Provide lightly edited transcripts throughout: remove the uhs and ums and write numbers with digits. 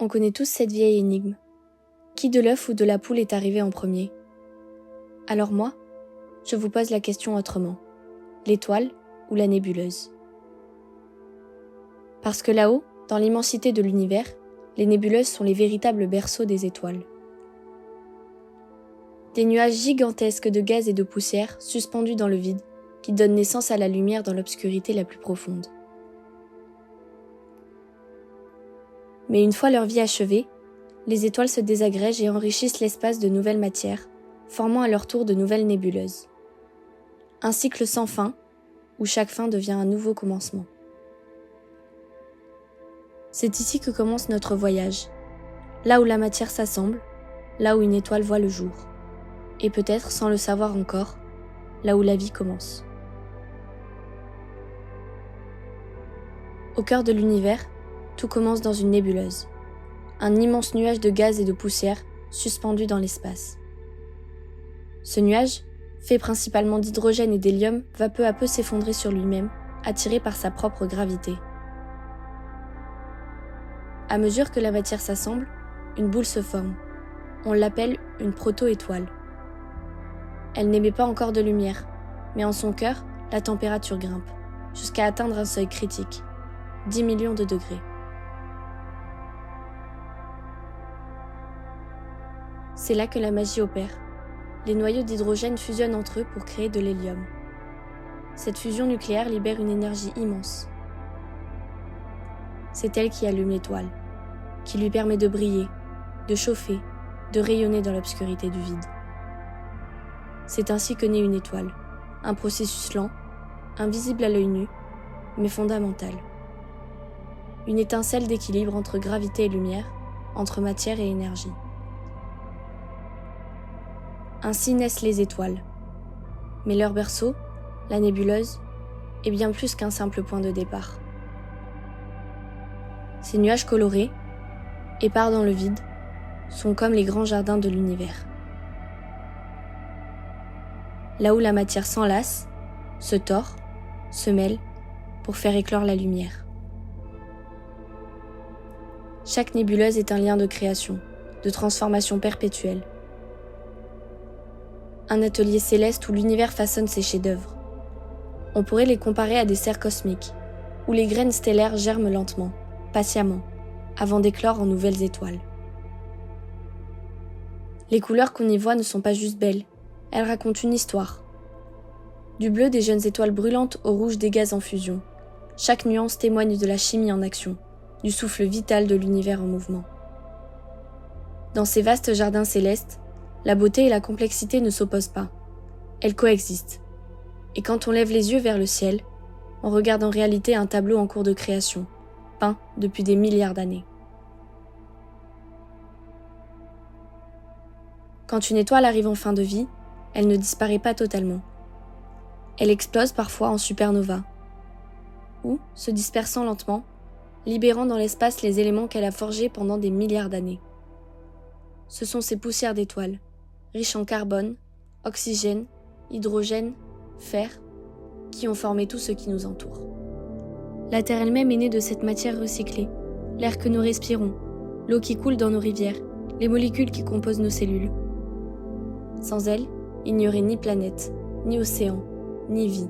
On connaît tous cette vieille énigme. Qui de l'œuf ou de la poule est arrivé en premier ? Alors moi, je vous pose la question autrement. L'étoile ou la nébuleuse ? Parce que là-haut, dans l'immensité de l'univers, les nébuleuses sont les véritables berceaux des étoiles. Des nuages gigantesques de gaz et de poussière suspendus dans le vide qui donnent naissance à la lumière dans l'obscurité la plus profonde. Mais une fois leur vie achevée, les étoiles se désagrègent et enrichissent l'espace de nouvelles matières, formant à leur tour de nouvelles nébuleuses. Un cycle sans fin, où chaque fin devient un nouveau commencement. C'est ici que commence notre voyage, là où la matière s'assemble, là où une étoile voit le jour, et peut-être, sans le savoir encore, là où la vie commence. Au cœur de l'univers, tout commence dans une nébuleuse, un immense nuage de gaz et de poussière suspendu dans l'espace. Ce nuage, fait principalement d'hydrogène et d'hélium, va peu à peu s'effondrer sur lui-même, attiré par sa propre gravité. À mesure que la matière s'assemble, une boule se forme. On l'appelle une proto-étoile. Elle n'émet pas encore de lumière, mais en son cœur, la température grimpe, jusqu'à atteindre un seuil critique, 10 millions de degrés. C'est là que la magie opère. Les noyaux d'hydrogène fusionnent entre eux pour créer de l'hélium. Cette fusion nucléaire libère une énergie immense. C'est elle qui allume l'étoile, qui lui permet de briller, de chauffer, de rayonner dans l'obscurité du vide. C'est ainsi que naît une étoile, un processus lent, invisible à l'œil nu, mais fondamental. Une étincelle d'équilibre entre gravité et lumière, entre matière et énergie. Ainsi naissent les étoiles. Mais leur berceau, la nébuleuse, est bien plus qu'un simple point de départ. Ces nuages colorés, épars dans le vide, sont comme les grands jardins de l'univers. Là où la matière s'enlace, se tord, se mêle, pour faire éclore la lumière. Chaque nébuleuse est un lien de création, de transformation perpétuelle. Un atelier céleste où l'univers façonne ses chefs-d'œuvre. On pourrait les comparer à des serres cosmiques, où les graines stellaires germent lentement, patiemment, avant d'éclore en nouvelles étoiles. Les couleurs qu'on y voit ne sont pas juste belles, elles racontent une histoire. Du bleu des jeunes étoiles brûlantes au rouge des gaz en fusion, chaque nuance témoigne de la chimie en action, du souffle vital de l'univers en mouvement. Dans ces vastes jardins célestes, la beauté et la complexité ne s'opposent pas, elles coexistent. Et quand on lève les yeux vers le ciel, on regarde en réalité un tableau en cours de création, peint depuis des milliards d'années. Quand une étoile arrive en fin de vie, elle ne disparaît pas totalement. Elle explose parfois en supernova, ou se dispersant lentement, libérant dans l'espace les éléments qu'elle a forgés pendant des milliards d'années. Ce sont ces poussières d'étoiles, riches en carbone, oxygène, hydrogène, fer, qui ont formé tout ce qui nous entoure. La Terre elle-même est née de cette matière recyclée, l'air que nous respirons, l'eau qui coule dans nos rivières, les molécules qui composent nos cellules. Sans elle, il n'y aurait ni planète, ni océan, ni vie.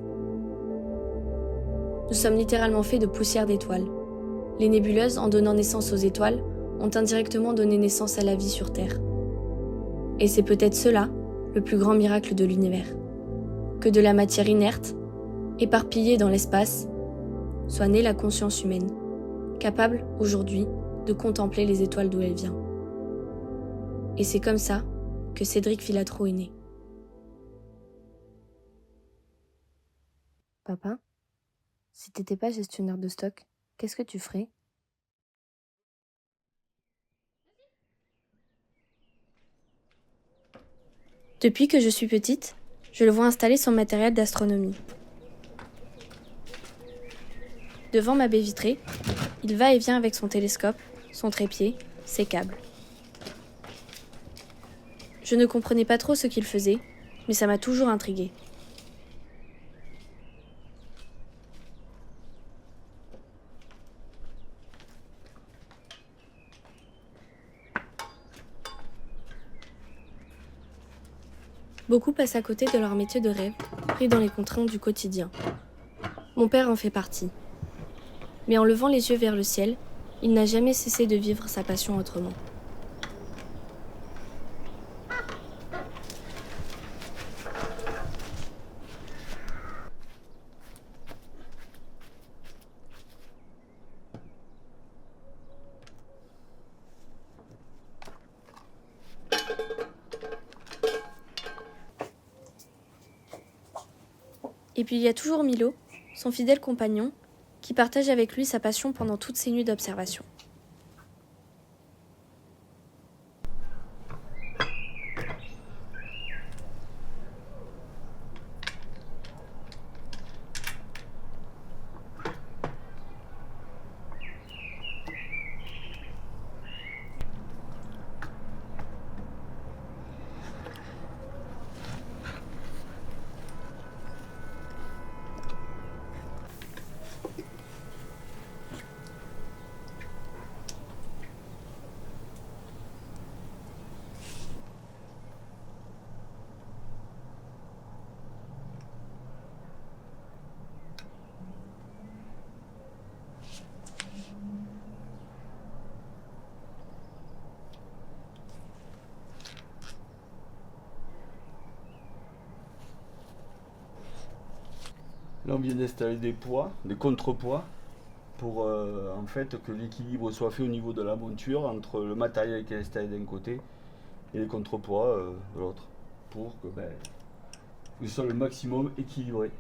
Nous sommes littéralement faits de poussière d'étoiles. Les nébuleuses, en donnant naissance aux étoiles, ont indirectement donné naissance à la vie sur Terre. Et c'est peut-être cela, le plus grand miracle de l'univers. Que de la matière inerte, éparpillée dans l'espace, soit née la conscience humaine, capable, aujourd'hui, de contempler les étoiles d'où elle vient. Et c'est comme ça que Cédric Filatro est né. Papa, si t'étais pas gestionnaire de stock, qu'est-ce que tu ferais ? Depuis que je suis petite, je le vois installer son matériel d'astronomie. Devant ma baie vitrée, il va et vient avec son télescope, son trépied, ses câbles. Je ne comprenais pas trop ce qu'il faisait, mais ça m'a toujours intriguée. Beaucoup passent à côté de leur métier de rêve, pris dans les contraintes du quotidien. Mon père en fait partie. Mais en levant les yeux vers le ciel, il n'a jamais cessé de vivre sa passion autrement. Et puis il y a toujours Milo, son fidèle compagnon, qui partage avec lui sa passion pendant toutes ces nuits d'observation. Là, on vient d'installer des poids, des contrepoids, pour en fait que l'équilibre soit fait au niveau de la monture entre le matériel qui est installé d'un côté et les contrepoids de l'autre, pour que ce soit le maximum équilibré.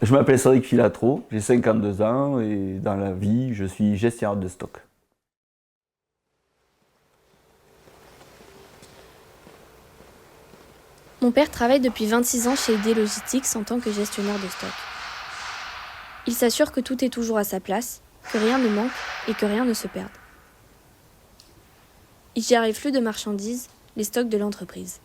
Je m'appelle Cédric Filatro, j'ai 52 ans et dans la vie, je suis gestionnaire de stock. Mon père travaille depuis 26 ans chez ID Logistics en tant que gestionnaire de stock. Il s'assure que tout est toujours à sa place, que rien ne manque et que rien ne se perde. Il gère les flux de marchandises, les stocks de l'entreprise.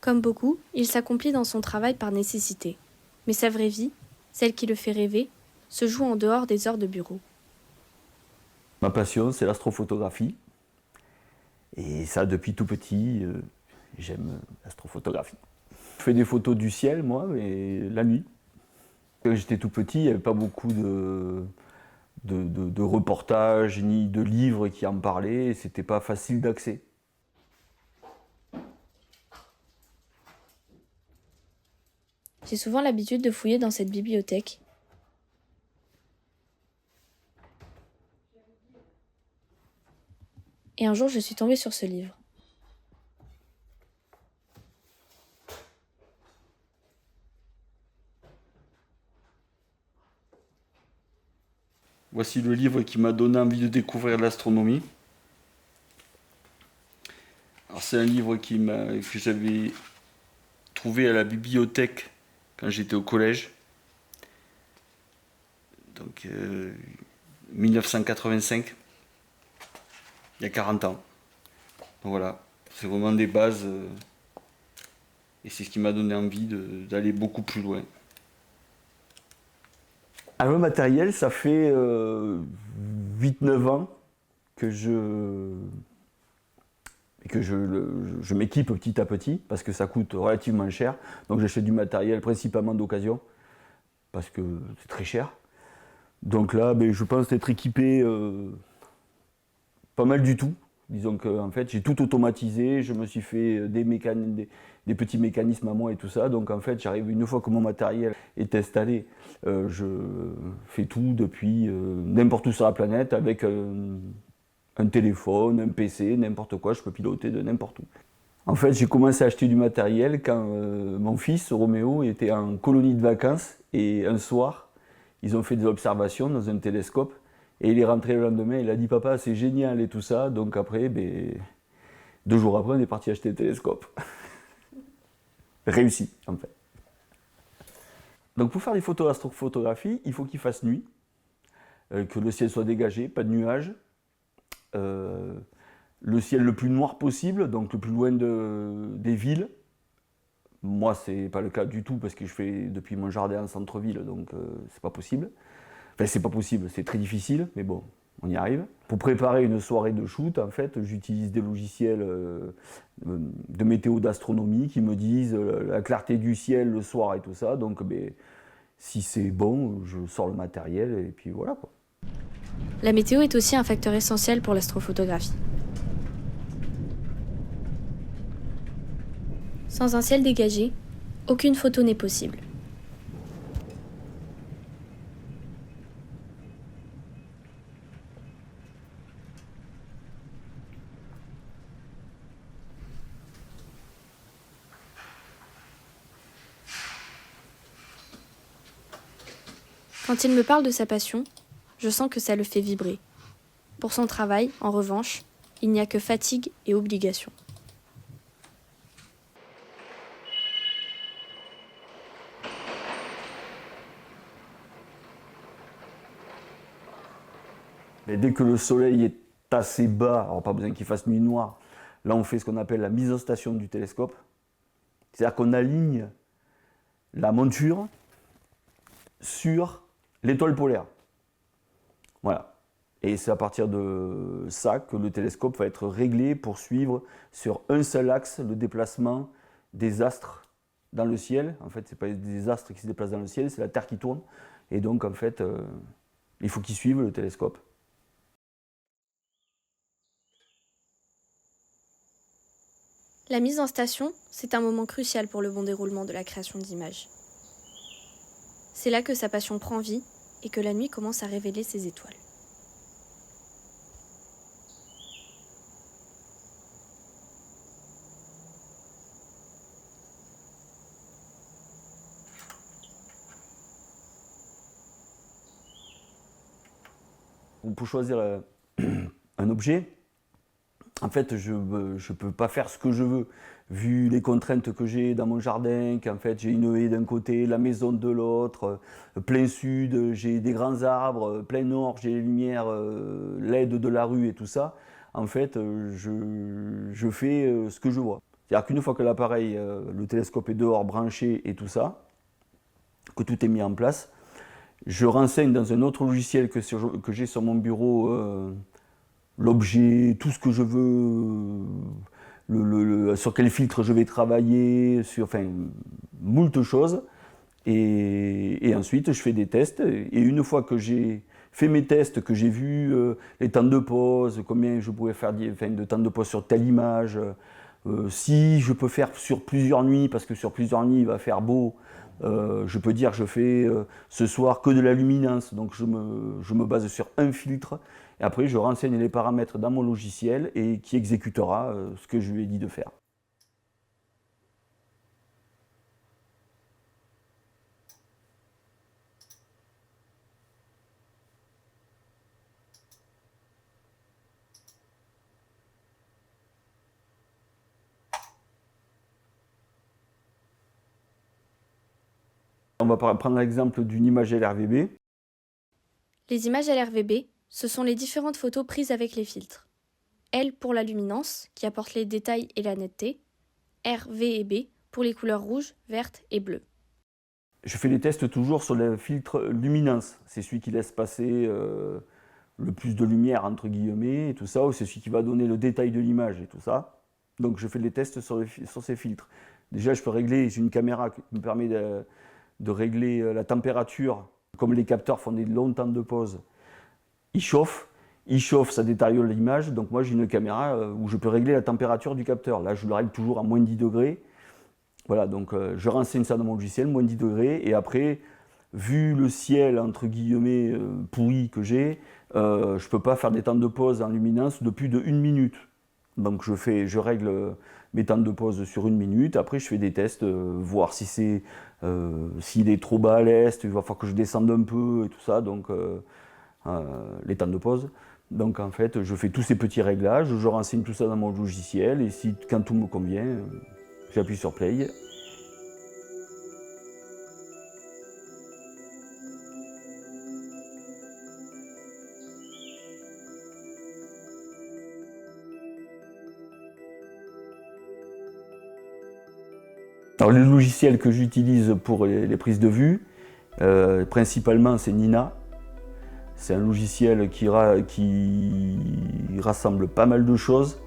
Comme beaucoup, il s'accomplit dans son travail par nécessité. Mais sa vraie vie, celle qui le fait rêver, se joue en dehors des heures de bureau. Ma passion, c'est l'astrophotographie. Et ça, depuis tout petit, j'aime l'astrophotographie. Je fais des photos du ciel, moi, mais la nuit. Quand j'étais tout petit, il n'y avait pas beaucoup de reportages ni de livres qui en parlaient. C'était pas facile d'accès. J'ai souvent l'habitude de fouiller dans cette bibliothèque. Et un jour, je suis tombée sur ce livre. Voici le livre qui m'a donné envie de découvrir l'astronomie. Alors c'est un livre que j'avais trouvé à la bibliothèque quand j'étais au collège. Donc 1985, il y a 40 ans. Donc voilà, c'est vraiment des bases et c'est ce qui m'a donné envie d'aller beaucoup plus loin. Alors le matériel, ça fait 8-9 ans que je m'équipe petit à petit parce que ça coûte relativement cher. Donc j'achète du matériel principalement d'occasion parce que c'est très cher. Donc là, je pense être équipé pas mal du tout. Disons que en fait, j'ai tout automatisé, je me suis fait des petits mécanismes à moi et tout ça. Donc en fait, j'arrive une fois que mon matériel est installé, je fais tout depuis n'importe où sur la planète avec un téléphone, un PC, n'importe quoi, je peux piloter de n'importe où. En fait, j'ai commencé à acheter du matériel quand mon fils, Roméo, était en colonie de vacances et un soir, ils ont fait des observations dans un télescope et il est rentré le lendemain, il a dit « Papa, c'est génial et tout ça ». Donc après, 2 jours après, on est parti acheter le télescope. Réussi, en fait. Donc pour faire des photos d'astrophotographie, il faut qu'il fasse nuit, que le ciel soit dégagé, pas de nuages, le ciel le plus noir possible, donc le plus loin des villes. Moi, c'est pas le cas du tout parce que je fais depuis mon jardin en centre-ville, donc c'est pas possible. Enfin, c'est pas possible, c'est très difficile, mais bon, on y arrive. Pour préparer une soirée de shoot, en fait, j'utilise des logiciels de météo d'astronomie qui me disent la clarté du ciel le soir et tout ça. Donc, ben, si c'est bon, je sors le matériel et puis voilà, quoi. La météo est aussi un facteur essentiel pour l'astrophotographie. Sans un ciel dégagé, aucune photo n'est possible. Quand il me parle de sa passion, je sens que ça le fait vibrer. Pour son travail, en revanche, il n'y a que fatigue et obligation. Mais dès que le soleil est assez bas, alors pas besoin qu'il fasse nuit noire, là on fait ce qu'on appelle la mise en station du télescope. C'est-à-dire qu'on aligne la monture sur l'étoile polaire. Voilà. Et c'est à partir de ça que le télescope va être réglé pour suivre sur un seul axe le déplacement des astres dans le ciel. En fait, ce n'est pas des astres qui se déplacent dans le ciel, c'est la Terre qui tourne. Et donc, en fait, il faut qu'ils suivent le télescope. La mise en station, c'est un moment crucial pour le bon déroulement de la création d'images. C'est là que sa passion prend vie et que la nuit commence à révéler ses étoiles. Pour choisir un objet, en fait, je ne peux pas faire ce que je veux, vu les contraintes que j'ai dans mon jardin, qu'en fait j'ai une haie d'un côté, la maison de l'autre, plein sud, j'ai des grands arbres, plein nord, j'ai les lumières LED de la rue et tout ça. En fait, je fais ce que je vois. C'est-à-dire qu'une fois que l'appareil, le télescope est dehors, branché et tout ça, que tout est mis en place, je renseigne dans un autre logiciel que j'ai sur mon bureau l'objet, tout ce que je veux, sur quel filtre je vais travailler, enfin, moult choses. Et ensuite, je fais des tests. Et une fois que j'ai fait mes tests, que j'ai vu les temps de pause, combien je pouvais faire de temps de pause sur telle image, si je peux faire sur plusieurs nuits, parce que sur plusieurs nuits, il va faire beau, je peux dire je fais ce soir que de la luminance, donc je me base sur un filtre, et après je renseigne les paramètres dans mon logiciel et qui exécutera ce que je lui ai dit de faire. On va prendre l'exemple d'une image LRVB. Les images LRVB, ce sont les différentes photos prises avec les filtres. L pour la luminance, qui apporte les détails et la netteté. R, V et B pour les couleurs rouge, verte et bleue. Je fais les tests toujours sur le filtre luminance. C'est celui qui laisse passer le plus de lumière, entre guillemets, et tout ça, ou c'est celui qui va donner le détail de l'image et tout ça. Donc je fais les tests sur ces filtres. Déjà, je peux régler, j'ai une caméra qui me permet de régler la température. Comme les capteurs font des longs temps de pause, ils chauffent, ça détériore l'image. Donc moi, j'ai une caméra où je peux régler la température du capteur. Là, je le règle toujours à moins 10 degrés. Voilà, donc je renseigne ça dans mon logiciel, moins 10 degrés. Et après, vu le ciel, entre guillemets, pourri que j'ai, je ne peux pas faire des temps de pause en luminance de plus de 1 minute. Donc je règle mes temps de pause sur 1 minute. Après, je fais des tests, voir si s'il est trop bas à l'est, il va falloir que je descende un peu et tout ça. Donc les temps de pause. Donc en fait, je fais tous ces petits réglages, je renseigne tout ça dans mon logiciel. Et quand tout me convient, j'appuie sur play. Alors les logiciels que j'utilise pour les prises de vue, principalement c'est Nina. C'est un logiciel qui rassemble pas mal de choses,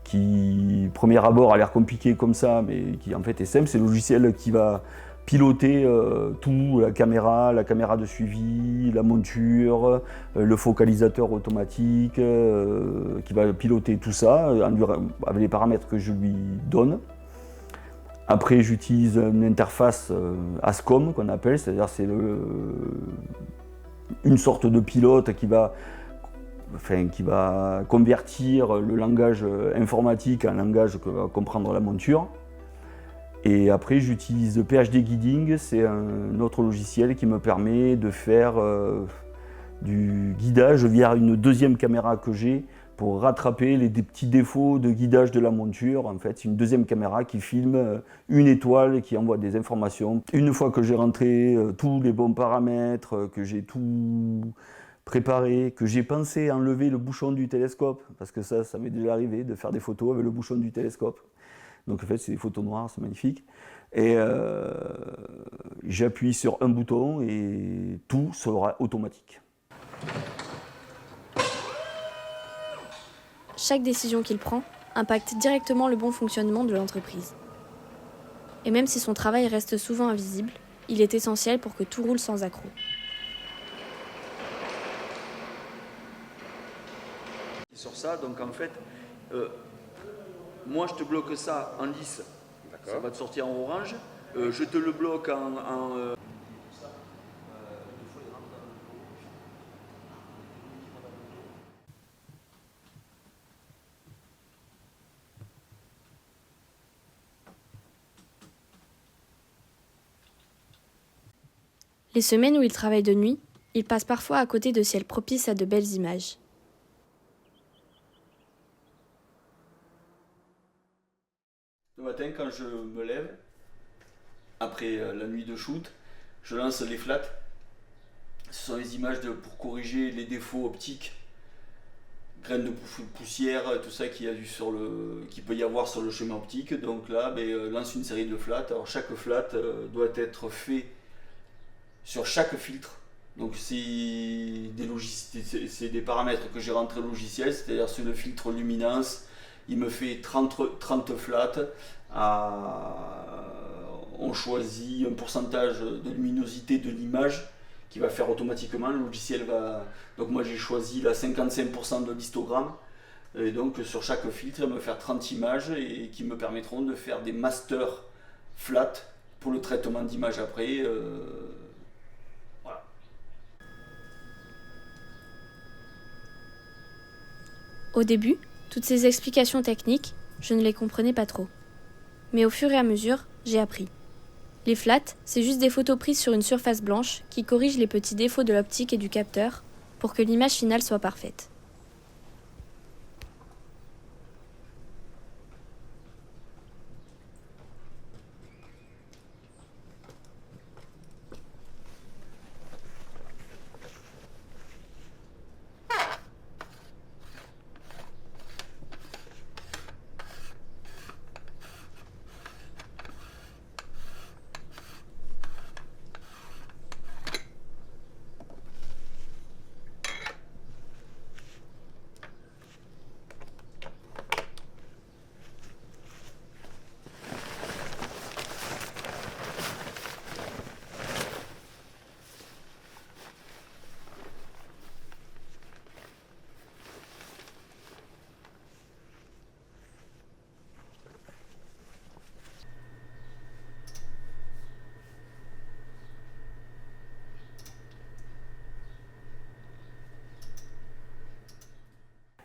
qui, premier abord, a l'air compliqué comme ça, mais qui en fait est simple. C'est le logiciel qui va piloter tout, la caméra de suivi, la monture, le focalisateur automatique, qui va piloter tout ça avec les paramètres que je lui donne. Après, j'utilise une interface ASCOM qu'on appelle, c'est-à-dire c'est une sorte de pilote qui va convertir le langage informatique en langage que va comprendre la monture. Et après, j'utilise PHD Guiding, c'est un autre logiciel qui me permet de faire du guidage via une deuxième caméra que j'ai pour rattraper des petits défauts de guidage de la monture. En fait, c'est une deuxième caméra qui filme une étoile et qui envoie des informations. Une fois que j'ai rentré tous les bons paramètres, que j'ai tout préparé, que j'ai pensé enlever le bouchon du télescope, parce que ça m'est déjà arrivé de faire des photos avec le bouchon du télescope. Donc en fait, c'est des photos noires, c'est magnifique. Et j'appuie sur un bouton et tout sera automatique. Chaque décision qu'il prend impacte directement le bon fonctionnement de l'entreprise. Et même si son travail reste souvent invisible, il est essentiel pour que tout roule sans accroc. Sur ça, donc en fait, moi je te bloque ça en lisse, ça va te sortir en orange. Je te le bloque en Les semaines où il travaille de nuit, il passe parfois à côté de ciels propices à de belles images. Le matin, quand je me lève, après la nuit de shoot, je lance les flats. Ce sont les images pour corriger les défauts optiques, graines de poussière, tout ça qu'il peut y avoir sur le schéma optique. Donc là, lance une série de flats. Alors chaque flat doit être fait sur chaque filtre. Donc c'est des paramètres que j'ai rentrés au logiciel, c'est-à-dire sur le filtre luminance, il me fait 30 flats. On choisit un pourcentage de luminosité de l'image qui va faire automatiquement. Le logiciel va. Donc moi j'ai choisi la 55% de l'histogramme. Et donc sur chaque filtre, il va me faire 30 images et qui me permettront de faire des masters flat pour le traitement d'image après. Voilà. Au début, toutes ces explications techniques, je ne les comprenais pas trop. Mais au fur et à mesure, j'ai appris. Les flats, c'est juste des photos prises sur une surface blanche qui corrigent les petits défauts de l'optique et du capteur pour que l'image finale soit parfaite.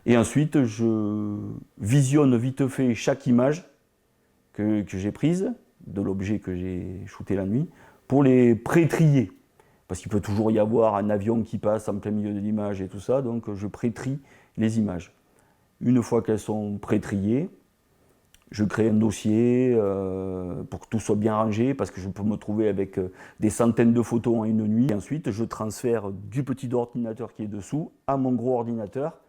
Et ensuite, je visionne vite fait chaque image que j'ai prise de l'objet que j'ai shooté la nuit pour les pré-trier. Parce qu'il peut toujours y avoir un avion qui passe en plein milieu de l'image et tout ça, donc je pré-trie les images. Une fois qu'elles sont pré-triées, je crée un dossier pour que tout soit bien rangé, parce que je peux me trouver avec des centaines de photos en une nuit. Et ensuite, je transfère du petit ordinateur qui est dessous à mon gros ordinateur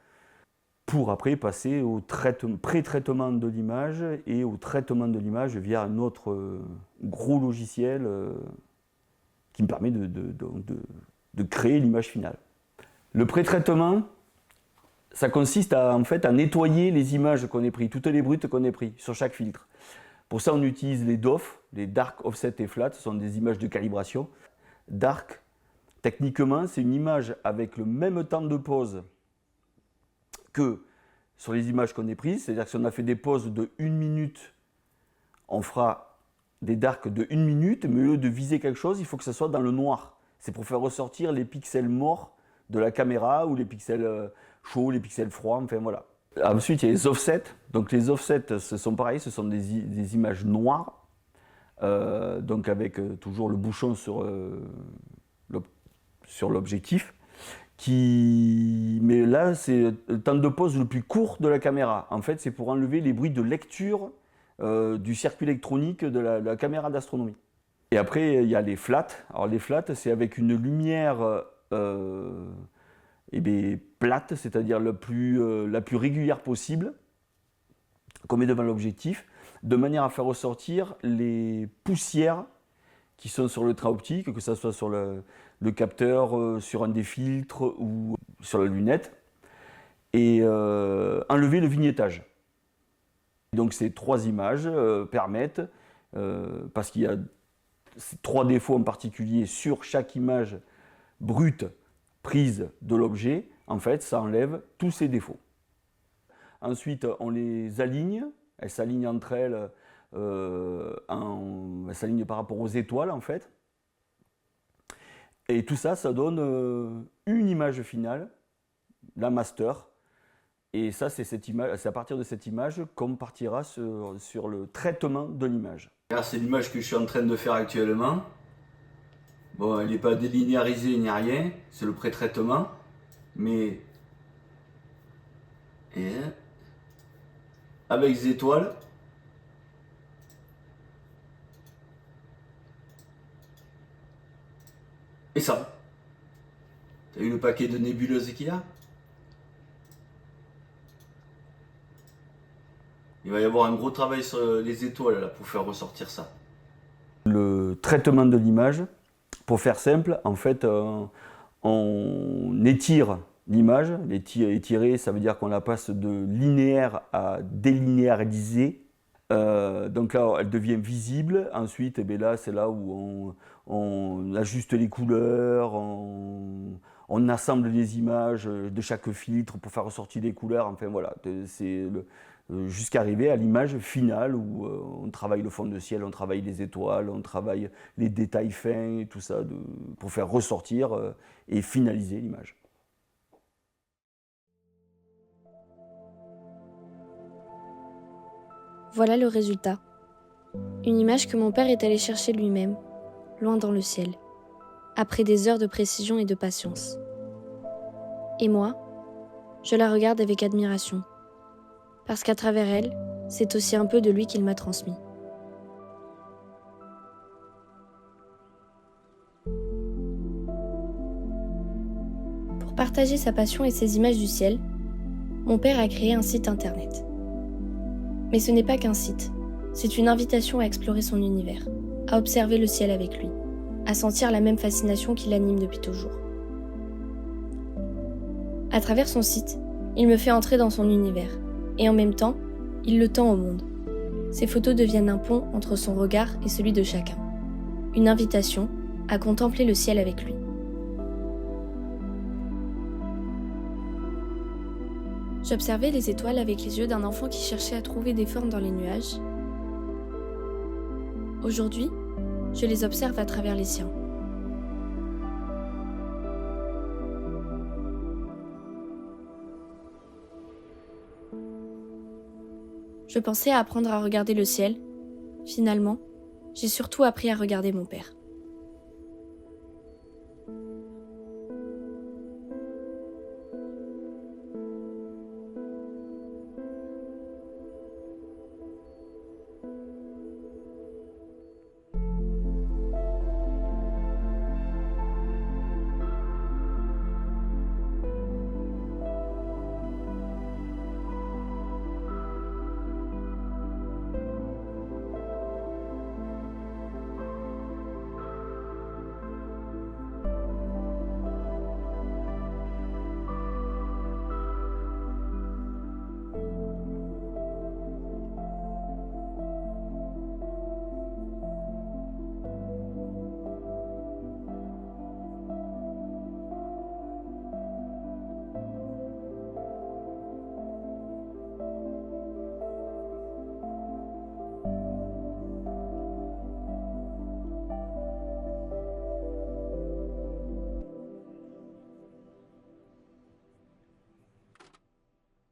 pour après passer au pré-traitement de l'image et au traitement de l'image via un autre gros logiciel qui me permet de créer l'image finale. Le pré-traitement, ça consiste en fait à nettoyer les images qu'on ait prises, toutes les brutes qu'on ait prises sur chaque filtre. Pour ça, on utilise les DOF, les Dark, Offset et Flat, ce sont des images de calibration. Dark, techniquement, c'est une image avec le même temps de pause que sur les images qu'on ait prises, c'est-à-dire que si on a fait des pauses de 1 minute, on fera des darks de 1 minute, mais au lieu de viser quelque chose, il faut que ça soit dans le noir. C'est pour faire ressortir les pixels morts de la caméra, ou les pixels chauds, les pixels froids, enfin voilà. Ensuite, il y a les offsets. Donc les offsets, ce sont pareil, ce sont des images noires, donc avec toujours le bouchon sur l'objectif. Mais là, c'est le temps de pause le plus court de la caméra. En fait, c'est pour enlever les bruits de lecture du circuit électronique de la caméra d'astronomie. Et après, il y a les flats. Alors les flats, c'est avec une lumière plate, c'est-à-dire la plus régulière possible, qu'on met devant l'objectif, de manière à faire ressortir les poussières qui sont sur le train optique, que ce soit sur le capteur, sur un des filtres ou sur la lunette, et enlever le vignettage. Donc ces 3 images permettent, parce qu'il y a 3 défauts en particulier sur chaque image brute prise de l'objet, en fait ça enlève tous ces défauts. Ensuite on les aligne, elles s'alignent entre elles, elles s'alignent par rapport aux étoiles en fait. Et tout ça, ça donne une image finale, la master. Et ça, c'est à partir de cette image qu'on partira sur le traitement de l'image. C'est l'image que je suis en train de faire actuellement. Bon, elle n'est pas délinéarisée ni rien, c'est le pré-traitement. Mais avec des étoiles, et ça. T'as vu le paquet de nébuleuses qu'il y a? Il va y avoir un gros travail sur les étoiles là, pour faire ressortir ça. Le traitement de l'image, pour faire simple, en fait, on étire l'image. Étirer, ça veut dire qu'on la passe de linéaire à délinéarisé. Donc là, elle devient visible. Ensuite, là, c'est là où on ajuste les couleurs, on assemble les images de chaque filtre pour faire ressortir les couleurs. Enfin voilà, c'est jusqu'à arriver à l'image finale où on travaille le fond de ciel, on travaille les étoiles, on travaille les détails fins et tout ça pour faire ressortir et finaliser l'image. Voilà le résultat. Une image que mon père est allé chercher lui-même, loin dans le ciel, après des heures de précision et de patience. Et moi, je la regarde avec admiration, parce qu'à travers elle, c'est aussi un peu de lui qu'il m'a transmis. Pour partager sa passion et ses images du ciel, mon père a créé un site internet. Mais ce n'est pas qu'un site, c'est une invitation à explorer son univers, à observer le ciel avec lui, à sentir la même fascination qui l'anime depuis toujours. À travers son site, il me fait entrer dans son univers, et en même temps, il le tend au monde. Ses photos deviennent un pont entre son regard et celui de chacun. Une invitation à contempler le ciel avec lui. J'observais les étoiles avec les yeux d'un enfant qui cherchait à trouver des formes dans les nuages. Aujourd'hui, je les observe à travers les siens. Je pensais apprendre à regarder le ciel. Finalement, j'ai surtout appris à regarder mon père.